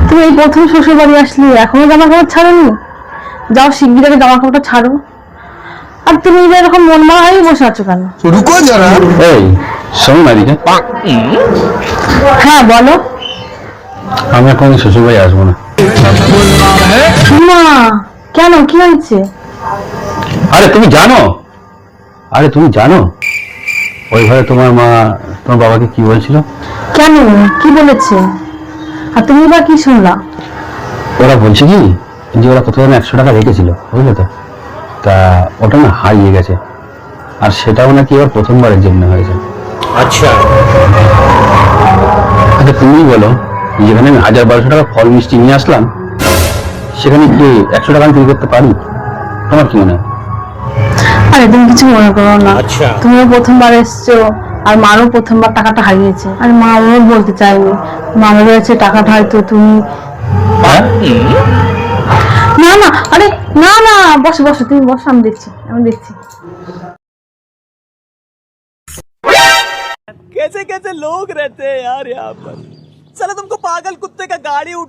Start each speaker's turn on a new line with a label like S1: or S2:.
S1: তুমি এই প্রথম শ্বশুর বাড়ি আসলে এখনো জামা কাপড় ছাড়োনি? যাও শিগগির আগে জামা কাপড়টা ছাড়ো। আর তুমি এরকম মন মারা হয়ে বসে আছো কেন?
S2: রুকো যারা,
S3: এই শোনো না দিকে,
S1: হ্যাঁ বলো।
S3: আমি এখন শ্বশুরবাড়ি আসবো না।
S1: না, কেন, কি হয়েছে?
S3: আরে তুমি জানো, ওই ঘরে তোমার মা তোমার বাবাকে কি বলছিল?
S1: কেন, কি বলেছে? আর তুমি বা কি শুনলা?
S3: ওরা বলছে কি যে ওরা কোথাও 100 টাকা রেখেছিল, বুঝলে তো? তা ওটা না হারিয়ে গেছে, আর সেটাও নাকি ওর প্রথমবারের জন্য হয়েছে।
S2: আচ্ছা
S3: আচ্ছা তুমি বলো, যেখানে আমি 1000-1200 টাকা ফল মিষ্টি নিয়ে আসলাম, সেখানে কি 100 টাকা আমি চুরি করতে পারি? তোমার কি মনে হয়?
S1: আরে তুমি কিছু মনে করো না।
S2: আচ্ছা।
S1: তুমিও প্রথমবার এসছো, আর মারও প্রথমবার টাকাটা হারিয়েছে, আর মা ও বলতে চাইনি। মা বলেছে টাকাটা হয়তো তুমি।
S3: হ্যাঁ?
S1: না না, আরে না না, বসো বসো, তুমি বসো, আমি দেখছি।
S4: कैसे कैसे लोग रहते हैं यार यहाँ पर। साला तुमको पागल कुत्ते का गाड़ी